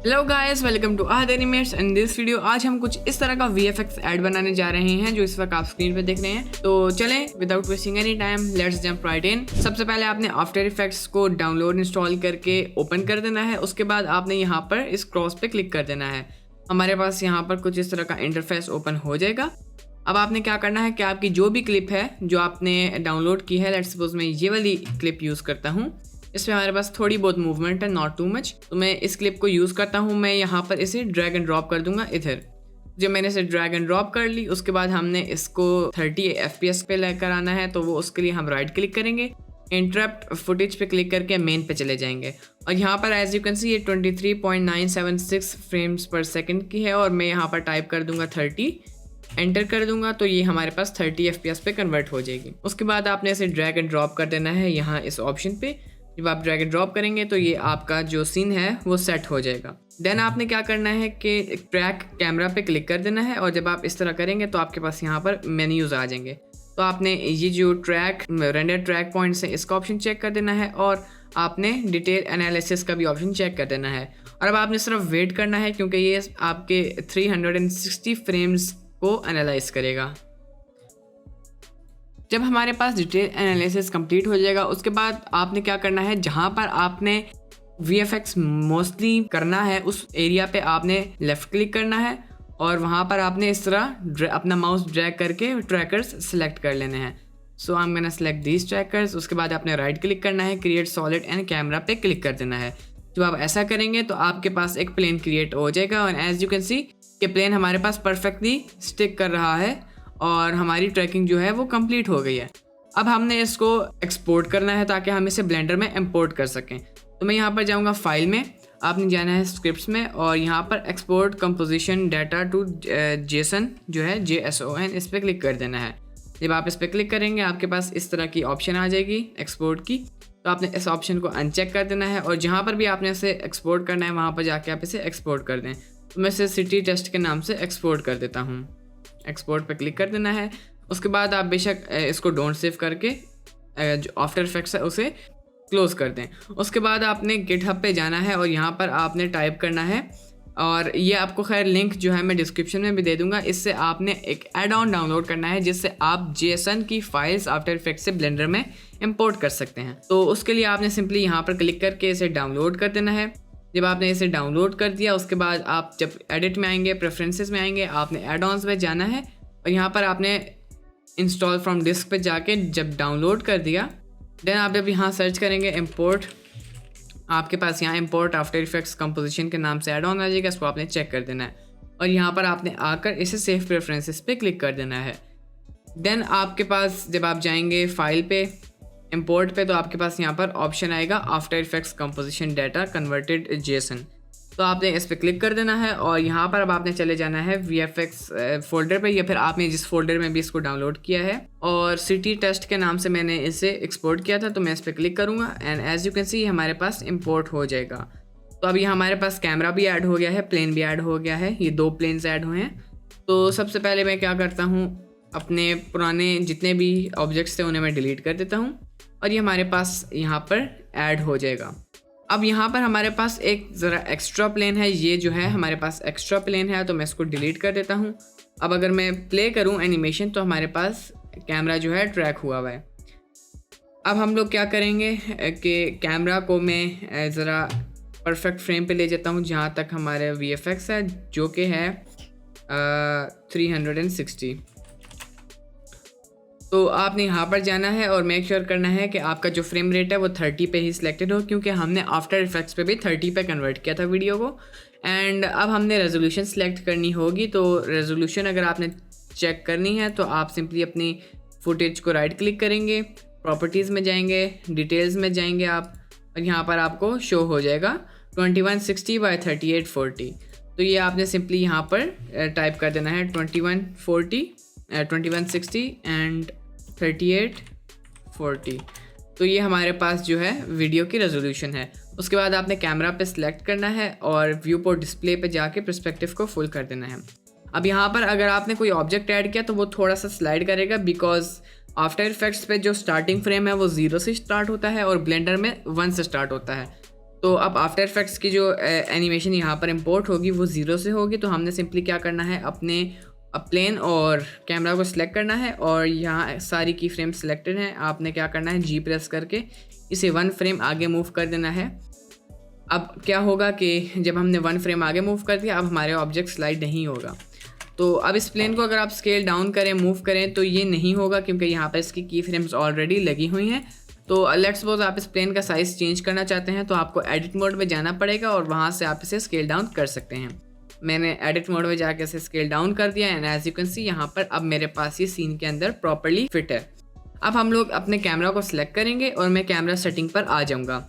Hello guys, welcome to Ahad animates and this video. आज हम कुछ इस तरह का VFX ऐड बनाने जा रहे हैं जो इस वक्त आप स्क्रीन पे देख रहे हैं। तो चलें without wasting any time, let's jump right in. सबसे पहले आपने आफ्टर इफेक्ट्स को डाउनलोड इंस्टॉल करके ओपन कर देना है। उसके बाद आपने यहाँ पर इस क्रॉस पे क्लिक कर देना है। हमारे पास यहाँ पर कुछ इस तरह का इंटरफेस ओपन हो जाएगा। अब आपने क्या करना है कि आपकी जो भी क्लिप है जो आपने डाउनलोड की है, लेट्स सपोज मैं ये वाली क्लिप यूज़ करता हूँ, इसमें हमारे पास थोड़ी बहुत मूवमेंट है, नॉट टू मच। तो मैं इस क्लिप को यूज़ करता हूँ, मैं यहाँ पर इसे ड्रैग एंड ड्रॉप कर दूंगा इधर। जब मैंने इसे ड्रैग एंड ड्रॉप कर ली, उसके बाद हमने इसको 30 FPS पे लेकर आना है। तो वो उसके लिए हम राइट क्लिक करेंगे, इंटरप्ट फुटेज पे क्लिक करके मेन पे चले जाएंगे। और यहाँ पर एज यू कैन सी ये 23.976 फ्रेम्स पर सेकेंड की है और मैं यहाँ पर टाइप कर दूंगा 30, एंटर कर दूंगा तो ये हमारे पास 30 FPS पे कन्वर्ट हो जाएगी। उसके बाद आपने इसे ड्रैग एंड ड्रॉप कर देना है यहाँ इस ऑप्शन पे। जब आप ड्रैग एंड ड्रॉप करेंगे तो ये आपका जो सीन है वो सेट हो जाएगा। देन आपने क्या करना है कि ट्रैक कैमरा पे क्लिक कर देना है और जब आप इस तरह करेंगे तो आपके पास यहाँ पर मेन्यूज़ आ जाएंगे। तो आपने ये जो ट्रैक रेंडर ट्रैक पॉइंट्स है इसका ऑप्शन चेक कर देना है और आपने डिटेल एनालिसिस का भी ऑप्शन चेक कर देना है। और अब आपने सिर्फ वेट करना है क्योंकि ये आपके 360 फ्रेम्स को एनालाइज करेगा। जब हमारे पास डिटेल एनालिसिस कंप्लीट हो जाएगा, उसके बाद आपने क्या करना है, जहाँ पर आपने VFX मोस्टली करना है उस एरिया पे आपने लेफ़्ट क्लिक करना है और वहाँ पर आपने इस तरह अपना माउस ड्रैग करके ट्रैकर्स सेलेक्ट कर लेने हैं। So I am gonna select these trackers. उसके बाद आपने राइट क्लिक करना है, क्रिएट सॉलिड एंड कैमरा पे क्लिक कर देना है। जब आप ऐसा करेंगे तो आपके पास एक प्लेन क्रिएट हो जाएगा और एज यू कैन सी कि प्लेन हमारे पास परफेक्टली स्टिक कर रहा है और हमारी ट्रैकिंग जो है वो कंप्लीट हो गई है। अब हमने इसको एक्सपोर्ट करना है ताकि हम इसे ब्लेंडर में इंपोर्ट कर सकें। तो मैं यहाँ पर जाऊँगा फाइल में, आपने जाना है स्क्रिप्ट्स में और यहाँ पर export composition data to JSON जो है JSON, इस पर क्लिक कर देना है। जब आप इस पर क्लिक करेंगे आपके पास इस तरह की ऑप्शन आ जाएगी एक्सपोर्ट की। तो आपने इस ऑप्शन को अनचेक कर देना है और जहाँ पर भी आपने इसे एक्सपोर्ट करना है वहाँ पर जाके आप इसे एक्सपोर्ट कर दें। तो मैं इसे सिटी टेस्ट के नाम से एक्सपोर्ट कर देता हूँ। एक्सपोर्ट पे क्लिक कर देना है। उसके बाद आप बेशक इसको डोंट सेव करके जो आफ्टर इफेक्ट्स है उसे क्लोज कर दें। उसके बाद आपने गिटहब पे जाना है और यहाँ पर आपने टाइप करना है और ये आपको खैर लिंक जो है मैं डिस्क्रिप्शन में भी दे दूंगा। इससे आपने एक एड ऑन डाउनलोड करना है जिससे आप JSON की फाइल्स आफ्टर इफेक्ट्स से ब्लेंडर में इंपोर्ट कर सकते हैं। तो उसके लिए आपने सिंपली यहाँ पर क्लिक करके इसे डाउनलोड कर देना है। जब आपने इसे डाउनलोड कर दिया उसके बाद आप जब एडिट में आएंगे, प्रेफरेंसेस में आएंगे, आपने एड ऑन्स में जाना है और यहाँ पर आपने इंस्टॉल फ्रॉम डिस्क पे जाके जब डाउनलोड कर दिया, देन आप जब यहाँ सर्च करेंगे इंपोर्ट, आपके पास यहाँ इंपोर्ट आफ्टर इफेक्ट्स कंपोजिशन के नाम से एड ऑन आ जाएगा। इसको आपने चेक कर देना है और यहाँ पर आपने आकर इसे सेव प्रेफरेंसेस पे क्लिक कर देना है। देन आपके पास जब आप जाएंगे फाइल पे, इंपोर्ट पे, तो आपके पास यहाँ पर ऑप्शन आएगा after effects composition data converted JSON। तो आपने इस पर क्लिक कर देना है और यहाँ पर अब आपने चले जाना है VFX फोल्डर पे या फिर आपने जिस फोल्डर में भी इसको डाउनलोड किया है और सिटी टेस्ट के नाम से मैंने इसे एक्सपोर्ट किया था। तो मैं इस पर क्लिक करूँगा and as you can see हमारे पास इंपोर्ट हो जाएगा। तो अभी हमारे पास कैमरा भी ऐड हो गया है, प्लेन भी ऐड हो गया है, ये 2 प्लेन्स ऐड हुए हैं। तो सबसे पहले मैं क्या करता हूँ, अपने पुराने जितने भी ऑब्जेक्ट्स थे उन्हें मैं डिलीट कर देता हूँ और ये हमारे पास यहाँ पर ऐड हो जाएगा। अब यहाँ पर हमारे पास एक ज़रा एक्स्ट्रा प्लेन है, ये जो है हमारे पास एक्स्ट्रा प्लेन है तो मैं इसको डिलीट कर देता हूँ। अब अगर मैं प्ले करूँ एनिमेशन तो हमारे पास कैमरा जो है ट्रैक हुआ हुआ है। अब हम लोग क्या करेंगे कि कैमरा को मैं ज़रा परफेक्ट फ्रेम पे ले जाता हूँ जहाँ तक हमारे VFX है जो कि है 360। तो आपने यहाँ पर जाना है और मेक श्योर करना है कि आपका जो फ्रेम रेट है वो 30 पे ही सिलेक्टेड हो क्योंकि हमने आफ्टर इफेक्ट्स पे भी 30 पे कन्वर्ट किया था वीडियो को। एंड अब हमने रेजोल्यूशन सेलेक्ट करनी होगी। तो रेजोल्यूशन अगर आपने चेक करनी है तो आप सिंपली अपनी फुटेज को राइट क्लिक करेंगे, प्रॉपर्टीज़ में जाएंगे, डिटेल्स में जाएंगे आप और यहाँ पर आपको शो हो जाएगा 2160x3840। तो ये आपने सिंपली यहाँ पर टाइप कर देना है 2160 एंड 3840। तो ये हमारे पास जो है वीडियो की रेजोल्यूशन है। उसके बाद आपने कैमरा पे सिलेक्ट करना है और व्यू पोर्ट डिस्प्ले पे जाके पर्सपेक्टिव को फुल कर देना है। अब यहाँ पर अगर आपने कोई ऑब्जेक्ट ऐड किया तो वो थोड़ा सा स्लाइड करेगा बिकॉज आफ्टर इफेक्ट्स पे जो स्टार्टिंग फ्रेम है वो 0 से स्टार्ट होता है और ब्लेंडर में 1 से स्टार्ट होता है। तो अब आफ्टर इफेक्ट्स की जो एनिमेशन यहाँ पर इंपोर्ट होगी वो 0 से होगी। तो हमने सिंपली क्या करना है, अपने प्लेन और कैमरा को सिलेक्ट करना है और यहाँ सारी की फ्रेम सिलेक्टेड हैं। आपने क्या करना है, जी प्रेस करके इसे 1 फ्रेम आगे मूव कर देना है। अब क्या होगा कि जब हमने 1 फ्रेम आगे मूव कर दिया, अब हमारे ऑब्जेक्ट स्लाइड नहीं होगा। तो अब इस प्लेन को अगर आप स्केल डाउन करें, मूव करें, तो ये नहीं होगा क्योंकि यहाँ पर इसकी की फ्रेम्स ऑलरेडी लगी हुई हैं। तो लेट्स सपोज आप इस प्लेन का साइज़ चेंज करना चाहते हैं, तो आपको एडिट मोड में जाना पड़ेगा और वहाँ से आप इसे स्केल डाउन कर सकते हैं। मैंने एडिट मोड में जाके इसे स्केल डाउन कर दिया and as you can see यहाँ पर अब मेरे पास ये सीन के अंदर प्रॉपर्ली फिट है। अब हम लोग अपने कैमरा को सिलेक्ट करेंगे और मैं कैमरा सेटिंग पर आ जाऊँगा।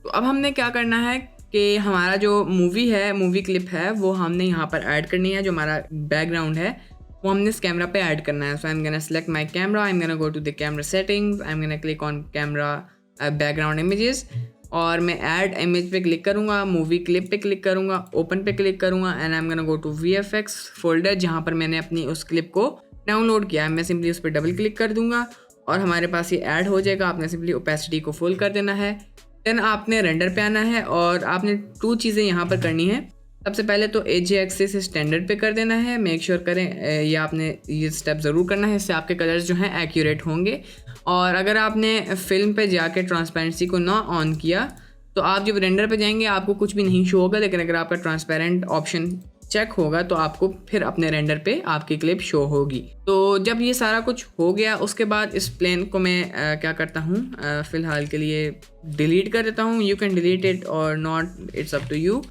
तो अब हमने क्या करना है कि हमारा जो मूवी क्लिप है वो हमने यहाँ पर ऐड करनी है। जो हमारा बैकग्राउंड है वो हमने इस कैमरा पे ऐड करना है। So I am gonna select my camera, I am gonna go to the camera settings, I am gonna click on camera background images और मैं ऐड इमेज पे क्लिक करूँगा, मूवी क्लिप पे क्लिक करूँगा, open पे click करूँगा and I am gonna go to VFX folder जहाँ पर मैंने अपनी उस क्लिप को डाउनलोड किया है। मैं सिंपली उस पर डबल क्लिक कर दूँगा और हमारे पास ये ऐड हो जाएगा। आपने सिंपली ओपेसिटी को फुल कर देना है। देन आपने रेंडर पे आना है और आपने 2 चीज़ें यहाँ पर करनी है। सबसे पहले तो एज एक्सिस स्टैंडर्ड पे कर देना है। मेक श्योर करें ये आपने ये स्टेप ज़रूर करना है, इससे आपके कलर्स जो हैं एक्यूरेट होंगे। और अगर आपने फिल्म पे जाके ट्रांसपेरेंसी को ना ऑन किया तो आप जब रेंडर पे जाएंगे आपको कुछ भी नहीं शो होगा, लेकिन अगर आपका ट्रांसपेरेंट ऑप्शन चेक होगा तो आपको फिर अपने रेंडर पे आपकी क्लिप शो होगी। तो जब ये सारा कुछ हो गया उसके बाद इस प्लेन को मैं क्या करता हूँ, फ़िलहाल के लिए डिलीट कर देता हूँ। यू कैन डिलीट इट और not, it's up to you.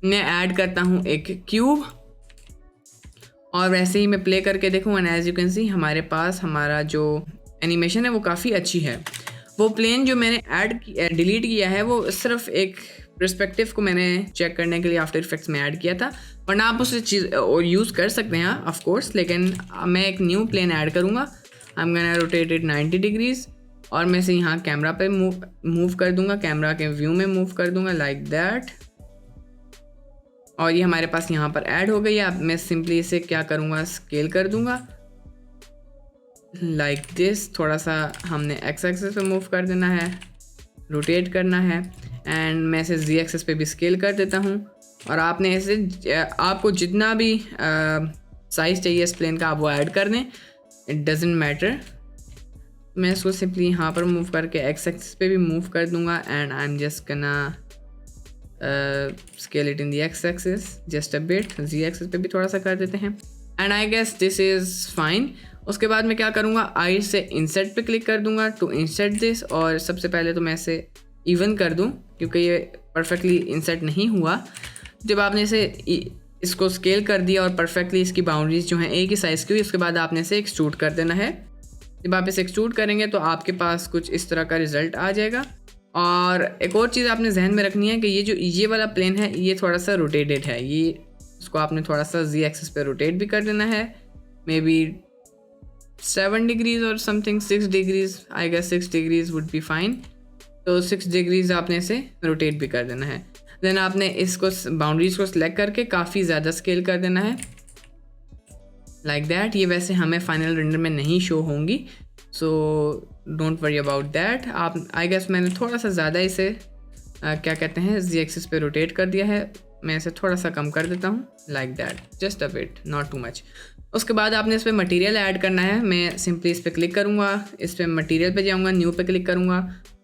मैं ऐड करता हूँ एक क्यूब और वैसे ही मैं प्ले करके देखूँ and as you can see हमारे पास हमारा जो एनिमेशन है वो काफ़ी अच्छी है। वो प्लेन जो मैंने डिलीट किया है वो सिर्फ एक पर्सपेक्टिव को मैंने चेक करने के लिए आफ्टर इफेक्ट्स में ऐड किया था, वरना आप उसे चीज़ और यूज़ कर सकते हैं ऑफ कोर्स। लेकिन मैं एक न्यू प्लेन ऐड करूँगा। आई am gonna rotate it 90 degrees और मैं इसे यहाँ कैमरा पे मूव कर दूँगा, कैमरा के व्यू में मूव कर दूँगा लाइक दैट। और ये हमारे पास यहाँ पर ऐड हो गई है। अब मैं सिंपली इसे क्या करूँगा, स्केल कर दूँगा लाइक दिस। थोड़ा सा हमने एक्स एक्सिस पे मूव कर देना है, रोटेट करना है एंड मैं इसे जी एक्सिस पे भी स्केल कर देता हूँ। और आपने इसे आपको जितना भी साइज़ चाहिए इस प्लेन का आप वो ऐड कर दें, इट डजेंट मैटर। मैं इसको सिंपली यहाँ पर मूव करके एक्स एक्सिस पे भी मूव कर दूँगा and I am just gonna scale it in the X axis just a bit. Z axis पे भी थोड़ा सा कर देते हैं and I guess this is fine. उसके बाद मैं क्या करूँगा, आई से इंसर्ट पे क्लिक कर दूँगा टू इंसर्ट दिस। और सबसे पहले तो मैं इसे इवन कर दूँ क्योंकि ये परफेक्टली इंसर्ट नहीं हुआ। जब आपने इसको स्केल कर दिया और परफेक्टली इसकी बाउंड्रीज जो हैं एक ही साइज़ की हुई, उसके बाद आपने इसे एक्सट्रूड कर देना है। जब आप इसे एक्सट्रूड करेंगे तो आपके पास कुछ इस तरह का रिज़ल्ट आ जाएगा। और एक और चीज़ आपने जहन में रखनी है कि ये वाला प्लेन है ये थोड़ा सा रोटेटेड है, ये इसको आपने थोड़ा सा जी एक्सिस पे रोटेट भी कर देना है, मे बी 7 डिग्रीज और something 6 degrees. I guess 6 degrees would be fine. तो 6 डिग्रीज आपने इसे रोटेट भी कर देना है। देन आपने इसको बाउंड्रीज को सिलेक्ट करके काफ़ी ज़्यादा स्केल कर देना है लाइक दैट। ये वैसे हमें फाइनल रेंडर में नहीं शो होंगी, so don't worry about that. आप आई गेस मैंने थोड़ा सा ज़्यादा इसे क्या कहते हैं जी एक्सिस पे रोटेट कर दिया है। मैं इसे थोड़ा सा कम कर देता हूँ like that, just a bit, not too much. उसके बाद आपने इस पर मटेरियल ऐड करना है। मैं सिंपली इस पर क्लिक करूँगा, इस पर मटेरियल पे जाऊँगा, न्यू पे क्लिक करूँगा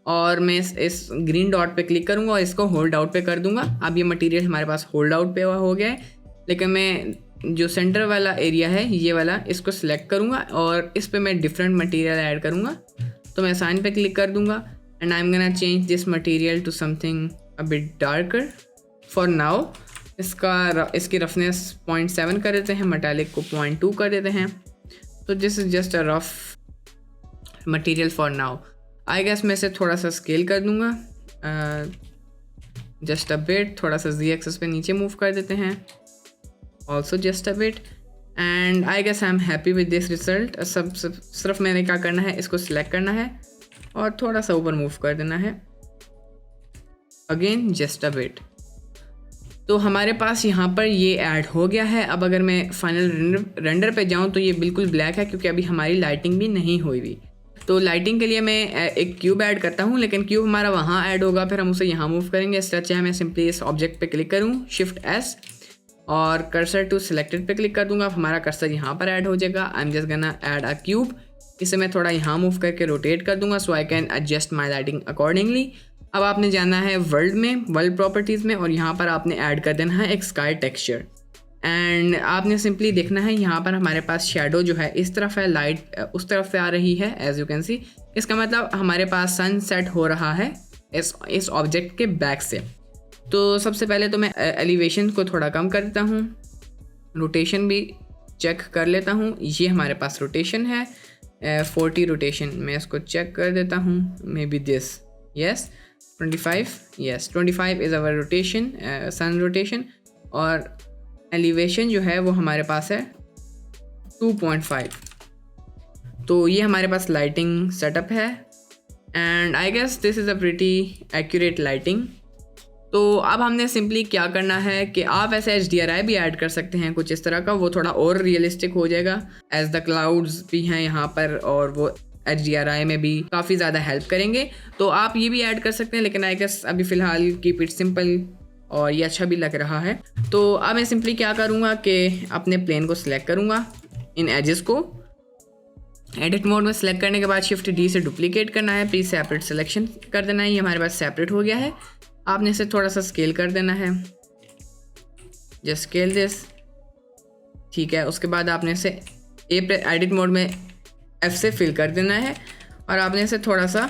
और मैं इस ग्रीन डॉट पे क्लिक करूँगा और इसको होल्ड आउट पे कर दूँगा। अब ये मटेरियल हमारे पास होल्ड आउट पे हो गया है, लेकिन मैं जो सेंटर वाला एरिया है ये वाला इसको सिलेक्ट करूँगा और इस पर मैं डिफरेंट मटेरियल ऐड करूँगा। तो मैं साइन पे क्लिक कर दूँगा and I am gonna change this material to something a bit darker for now. इसकी रफनेस 0.7 कर देते हैं, मेटालिक को 0.2 कर देते हैं। तो this is just a rough material for now. I guess मैं इसे थोड़ा सा स्केल कर दूँगा जस्ट अ बिट। थोड़ा सा जी एक्सिस पे नीचे मूव कर देते हैं also just a bit and I guess I am happy with this result. सिर्फ मैंने क्या करना है, इसको सिलेक्ट करना है और थोड़ा सा ऊपर मूव कर देना है अगेन जस्ट अ बिट। तो हमारे पास यहाँ पर ये ऐड हो गया है। अब अगर मैं फाइनल रेंडर पे जाऊँ तो ये बिल्कुल ब्लैक है क्योंकि अभी हमारी लाइटिंग भी नहीं हुई हुई। तो लाइटिंग के लिए मैं एक क्यूब ऐड करता हूँ, लेकिन क्यूब हमारा वहाँ ऐड होगा, फिर हम उसे यहाँ मूव करेंगे। इससे अच्छा है मैं सिंपली इस ऑब्जेक्ट पे क्लिक करूँ, शिफ्ट एस, और कर्सर टू सिलेक्टेड पे क्लिक कर दूंगा। हमारा कर्सर यहाँ पर ऐड हो जाएगा। I am just gonna add a cube. इसे मैं थोड़ा यहाँ मूव करके रोटेट कर दूंगा so I can adjust my lighting accordingly. अब आपने जाना है वर्ल्ड में, वर्ल्ड प्रॉपर्टीज़ में, और यहाँ पर आपने ऐड कर देना है एक स्काई टेक्सचर। एंड आपने सिंपली देखना है यहाँ पर हमारे पास शेडो जो है इस तरफ है, लाइट उस तरफ से आ रही है एज यू कैन सी। इसका मतलब हमारे पास सन सेट हो रहा है इस ऑब्जेक्ट के बैक से। तो सबसे पहले तो मैं एलिवेशन को थोड़ा कम कर देता हूँ, रोटेशन भी चेक कर लेता हूँ। ये हमारे पास रोटेशन है 40 रोटेशन, मैं इसको चेक कर देता हूँ। Maybe this, yes 25, yes 25 is our rotation, sun rotation. और एलिवेशन जो है वो हमारे पास है 2.5। तो ये हमारे पास लाइटिंग सेटअप है and I guess this is a pretty accurate lighting. तो अब हमने सिंपली क्या करना है कि आप ऐसे HDRI भी ऐड कर सकते हैं कुछ इस तरह का, वो थोड़ा और रियलिस्टिक हो जाएगा। एज द क्लाउड्स भी हैं यहाँ पर और वो HDRI में भी काफ़ी ज़्यादा हेल्प करेंगे। तो आप ये भी ऐड कर सकते हैं, लेकिन आई गेस अभी फ़िलहाल कीप इट सिंपल, और ये अच्छा भी लग रहा है। तो अब मैं सिंपली क्या करूँगा कि अपने प्लेन को सिलेक्ट करूँगा, इन एजेस को एडिट मोड में सिलेक्ट करने के बाद शिफ्ट D से डुप्लीकेट करना है, प्री सेपरेट सिलेक्शन कर देना है। ये हमारे पास सेपरेट हो गया है। आपने इसे थोड़ा सा स्केल कर देना है, जस्ट स्केल दिस, ठीक है। उसके बाद आपने इसे एडिट मोड में F से फिल कर देना है और आपने इसे थोड़ा सा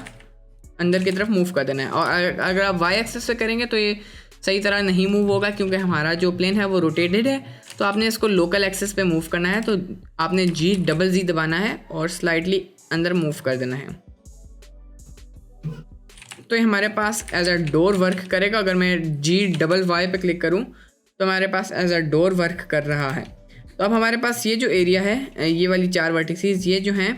अंदर की तरफ मूव कर देना है। और अगर आप Y एक्सेस से करेंगे तो ये सही तरह नहीं मूव होगा क्योंकि हमारा जो प्लेन है वो रोटेटेड है। तो आपने इसको लोकल एक्सेस पे मूव करना है, तो आपने G दबाना है और स्लाइटली अंदर मूव कर देना है। तो ये हमारे पास एज अ डोर वर्क करेगा। अगर मैं GY पे क्लिक करूँ तो हमारे पास एज अ डोर वर्क कर रहा है। तो अब हमारे पास ये जो एरिया है, ये वाली 4 वर्टिसेस ये जो हैं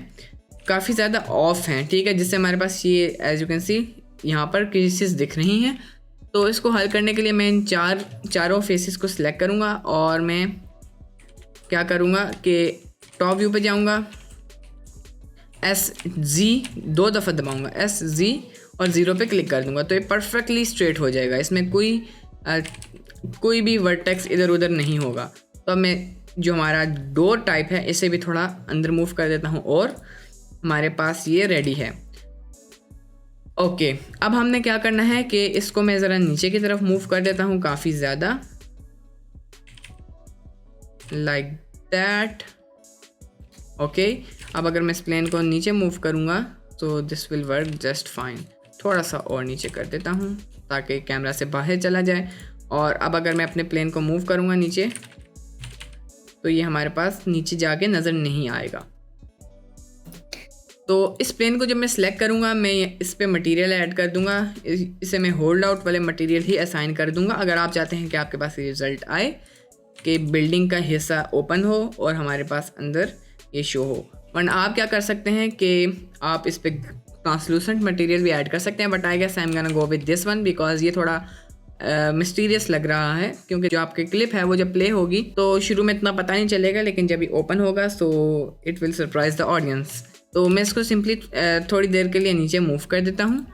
काफ़ी ज़्यादा ऑफ हैं, ठीक है, जिससे हमारे पास ये एज यू कैन सी यहाँ पर क्रीसेस दिख रही हैं। तो इसको हल करने के लिए मैं इन चारों फेसेस को सिलेक्ट करूँगा और मैं क्या करूँगा कि टॉप व्यू पे जाऊँगा, SZ 2 दफ़ा दबाऊँगा, SZ और 0 पे क्लिक कर दूँगा। तो ये परफेक्टली स्ट्रेट हो जाएगा, इसमें कोई भी वर्टेक्स इधर उधर नहीं होगा। तो अब मैं जो हमारा डोर टाइप है इसे भी थोड़ा अंदर मूव कर देता हूँ और हमारे पास ये रेडी है। ओके, अब हमने क्या करना है कि इसको मैं ज़रा नीचे की तरफ मूव कर देता हूँ काफ़ी ज़्यादा, लाइक दैट। ओके, अब अगर मैं इस प्लेन को नीचे मूव करूँगा तो this will work just fine. थोड़ा सा और नीचे कर देता हूँ ताकि कैमरा से बाहर चला जाए। और अब अगर मैं अपने प्लेन को मूव करूँगा नीचे तो ये हमारे पास नीचे जाके नज़र नहीं आएगा। तो इस प्लेन को जब मैं सिलेक्ट करूँगा मैं इस पे मटेरियल ऐड कर दूँगा, इसे मैं होल्ड आउट वाले मटेरियल ही असाइन कर दूँगा। अगर आप चाहते हैं कि आपके पास ये रिज़ल्ट आए कि बिल्डिंग का हिस्सा ओपन हो और हमारे पास अंदर ये शो हो, वरना आप क्या कर सकते हैं कि आप इस पे ट्रांसलूसेंट मटेरियल भी ऐड कर सकते हैं। But I guess I am gonna go with this one because ये थोड़ा मिस्टीरियस लग रहा है, क्योंकि जो आपकी क्लिप है वो जब प्ले होगी तो शुरू में इतना पता नहीं चलेगा, लेकिन जब ये ओपन होगा so it will surprise the audience. तो मैं इसको सिंपली थोड़ी देर के लिए नीचे मूव कर देता हूँ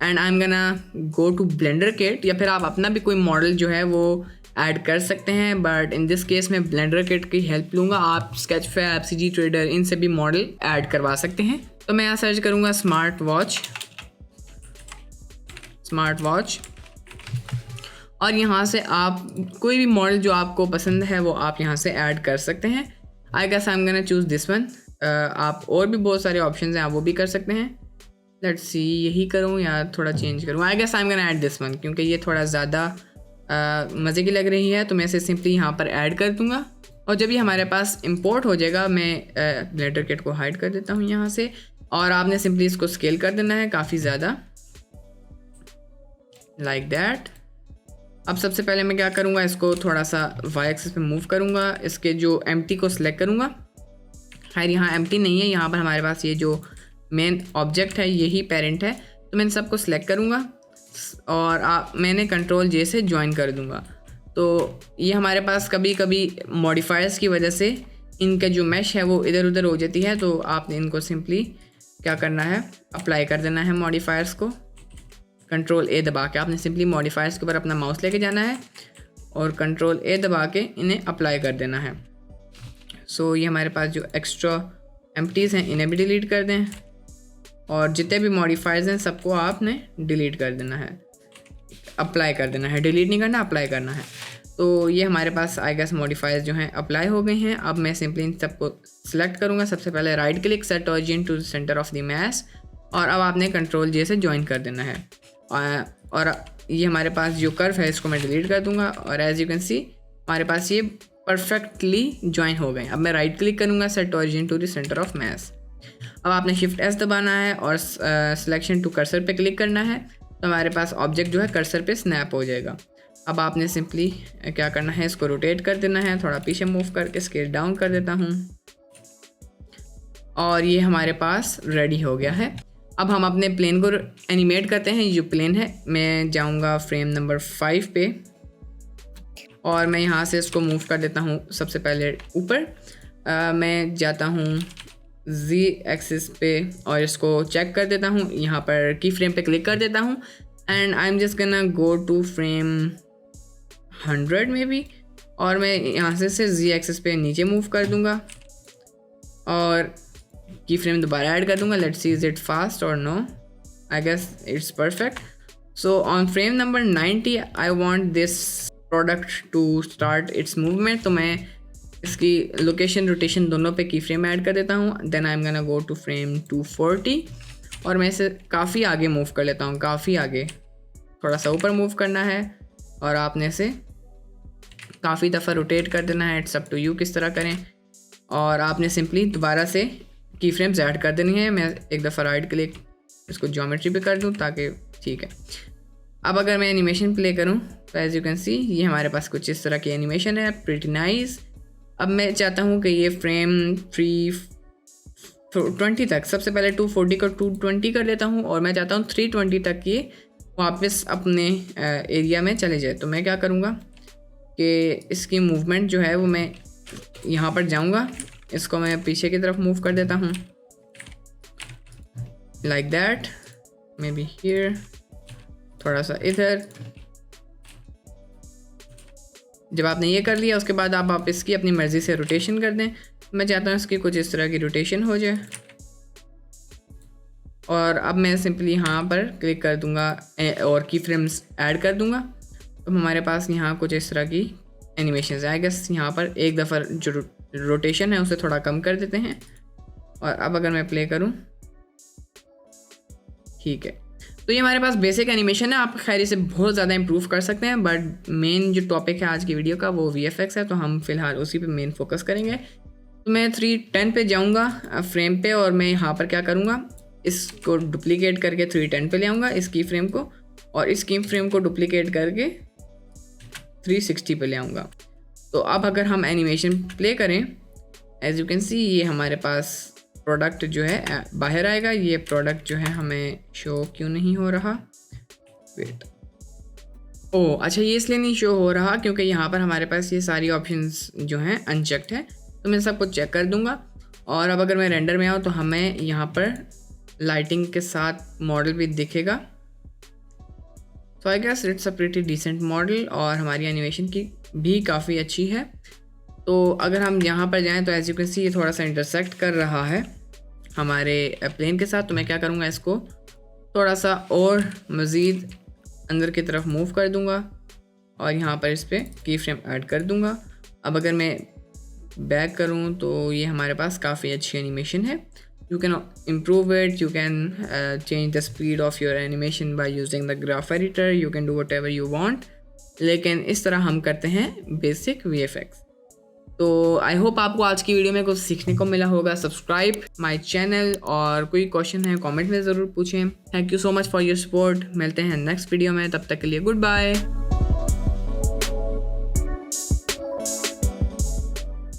and I am gonna go to Blender kit, या फिर आप अपना भी कोई मॉडल जो है वो ऐड कर सकते हैं। बट इन दिस केस मैं ब्लेंडर किट की हेल्प लूँगा। आप स्केचफैब, CG ट्रेडर, इनसे भी मॉडल ऐड करवा सकते हैं। तो मैं यहाँ सर्च करूँगा स्मार्ट वॉच और यहाँ से आप कोई भी मॉडल जो आपको पसंद है वो आप यहाँ से ऐड कर सकते हैं। I guess I am gonna choose this one. आप और भी बहुत सारे ऑप्शंस हैं, आप वो भी कर सकते हैं। लेट्स सी, यही करूँ या थोड़ा चेंज करूँ। I guess I am gonna add this one क्योंकि ये थोड़ा ज़्यादा मज़े की लग रही है। तो मैं इसे सिंपली यहाँ पर ऐड कर दूँगा और जब ये हमारे पास इंपोर्ट हो जाएगा मैं ब्लेंडर किट को हाइड कर देता हूँ यहाँ से और आपने सिंपली इसको स्केल कर देना है काफ़ी ज़्यादा, लाइक दैट। अब सबसे पहले मैं क्या करूँगा, इसको थोड़ा सा Y एक्सिस पे मूव करूँगा, इसके जो एम्प्टी को सिलेक्ट करूँगा। खैर यहाँ एम्प्टी नहीं है, यहाँ पर हमारे पास ये जो मेन ऑब्जेक्ट है यही पेरेंट है। तो मैं इन सबको सिलेक्ट करूँगा और मैंने कंट्रोल J से ज्वाइन कर दूँगा। तो ये हमारे पास कभी कभी मॉडिफायर्स की वजह से इनका जो मैश है वो इधर उधर हो जाती है, तो आपने इनको सिंपली क्या करना है, अप्लाई कर देना है मॉडिफायर्स को। कंट्रोल ए दबा के आपने सिंपली मॉडिफायर्स के ऊपर अपना माउस लेके जाना है और कंट्रोल ए दबा के इन्हें अप्लाई कर देना है। सो ये हमारे पास जो एक्स्ट्रा एम्प्टीज़ हैं इन्हें भी डिलीट कर दें और जितने भी मॉडिफायर्स हैं सबको आपने डिलीट कर देना है, अप्लाई कर देना है, डिलीट नहीं करना, अप्लाई करना है। तो ये हमारे पास आई गेस मॉडिफायर्स जो हैं अप्लाई हो गए हैं। अब मैं सिंपली इन सबको सिलेक्ट करूँगा। सबसे पहले right click, set origin to the centre of the mesh, और अब आपने कंट्रोल जे से ज्वाइन कर देना है। और ये हमारे पास जो कर्व है इसको मैं डिलीट कर दूँगा और एज यू कैन सी हमारे पास ये परफेक्टली ज्वाइन हो गए। अब मैं राइट क्लिक करूँगा, set origin to the centre of mesh. अब आपने शिफ्ट एस दबाना है और सिलेक्शन टू कर्सर पे क्लिक करना है, तो हमारे पास ऑब्जेक्ट जो है कर्सर पे स्नैप हो जाएगा। अब आपने सिंपली क्या करना है, इसको रोटेट कर देना है, थोड़ा पीछे मूव करके स्केल डाउन कर देता हूँ और ये हमारे पास रेडी हो गया है। अब हम अपने प्लेन को एनिमेट करते हैं। जो प्लेन है मैं जाऊँगा फ्रेम नंबर 5 पे और मैं यहाँ से इसको मूव कर देता हूँ। सबसे पहले ऊपर मैं जाता हूँ Z एक्सिस पे और इसको चेक कर देता हूँ। यहाँ पर की फ्रेम पे क्लिक कर देता हूँ and I am just gonna go to frame 100 में भी, और मैं यहाँ से Z एक्सिस पे नीचे मूव कर दूँगा और की फ्रेम दोबारा ऐड कर दूँगा। Let's see is it fast और no, I guess it's perfect. So on frame number 90 I want this product to start its movement, तो मैं इसकी लोकेशन रोटेशन दोनों पे की फ्रेम ऐड कर देता हूँ। Then I am gonna go to frame 240 और मैं इसे काफ़ी आगे मूव कर लेता हूँ, काफ़ी आगे, थोड़ा सा ऊपर मूव करना है और आपने इसे काफ़ी दफ़ा रोटेट कर देना है। इट्स अप टू यू किस तरह करें, और आपने सिंपली दोबारा से की फ्रेम्स ऐड कर देनी है। मैं एक दफ़ा राइट क्लिक इसको ज्योमेट्री पे कर दूँ ताकि ठीक है। अब अगर मैं एनिमेशन प्ले करूँ तो एज यू कैन सी ये हमारे पास कुछ इस तरह की एनिमेशन है, प्रिटी नाइस। अब मैं चाहता हूँ कि ये फ्रेम 320 तक, सबसे पहले 240 को 220 कर लेता हूँ और मैं चाहता हूँ 320 तक ये वापस अपने एरिया में चले जाए। तो मैं क्या करूँगा कि इसकी मूवमेंट जो है वो मैं यहाँ पर जाऊँगा, इसको मैं पीछे की तरफ मूव कर देता हूँ like that, may be here, थोड़ा सा इधर। जब आपने ये कर लिया उसके बाद आप इसकी अपनी मर्ज़ी से रोटेशन कर दें। मैं चाहता हूँ इसकी कुछ इस तरह की रोटेशन हो जाए और अब मैं सिंपली यहाँ पर क्लिक कर दूँगा और की फ्रेम्स ऐड कर दूँगा। तो हमारे पास यहाँ कुछ इस तरह की एनिमेशन है। आई गेस यहाँ पर एक दफ़ा जो रोटेशन है उसे थोड़ा कम कर देते हैं और अब अगर मैं प्ले करूँ, ठीक है। तो ये हमारे पास बेसिक एनिमेशन है, आप खैर इसे बहुत ज़्यादा इंप्रूव कर सकते हैं, बट मेन जो टॉपिक है आज की वीडियो का वो VFX है, तो हम फिलहाल उसी पे मेन फोकस करेंगे। तो मैं 310 पे जाऊंगा फ्रेम पे और मैं यहाँ पर क्या करूँगा, इसको डुप्लीकेट करके 310 पे ले आऊँगा इस की फ्रेम को, और इस की फ्रेम को डुप्लीकेट करके 360 पे ले आऊँगा। तो अब अगर हम एनिमेशन प्ले करें, एज यू कैन सी ये हमारे पास प्रोडक्ट जो है बाहर आएगा। ये प्रोडक्ट जो है हमें शो क्यों नहीं हो रहा, वेट, ओह अच्छा, ये इसलिए नहीं शो हो रहा क्योंकि यहाँ पर हमारे पास ये सारी ऑप्शंस जो हैं अनचेक्ड है। तो मैं सब कुछ चेक कर दूंगा और अब अगर मैं रेंडर में आऊँ तो हमें यहाँ पर लाइटिंग के साथ मॉडल भी दिखेगा। तो I guess it's a pretty decent model और हमारी एनिमेशन की भी काफ़ी अच्छी है। तो अगर हम यहाँ पर जाएं तो एज यू कैन सी ये थोड़ा सा इंटरसेक्ट कर रहा है हमारे प्लेन के साथ। तो मैं क्या करूँगा, इसको थोड़ा सा और मज़ीद अंदर की तरफ मूव कर दूँगा और यहाँ पर इस पर की फ्रेम ऐड कर दूँगा। अब अगर मैं बैक करूँ तो ये हमारे पास काफ़ी अच्छी एनिमेशन है। You can improve it, you can change the speed of your animation by using the graph editor, you can do whatever you want, लेकिन इस तरह हम करते हैं बेसिक VFX। तो आई होप आपको आज की वीडियो में कुछ सीखने को मिला होगा। सब्सक्राइब माय चैनल और कोई क्वेश्चन है कमेंट में ज़रूर पूछें। Thank you so much for your support. मिलते हैं नेक्स्ट वीडियो में, तब तक के लिए गुड बाय।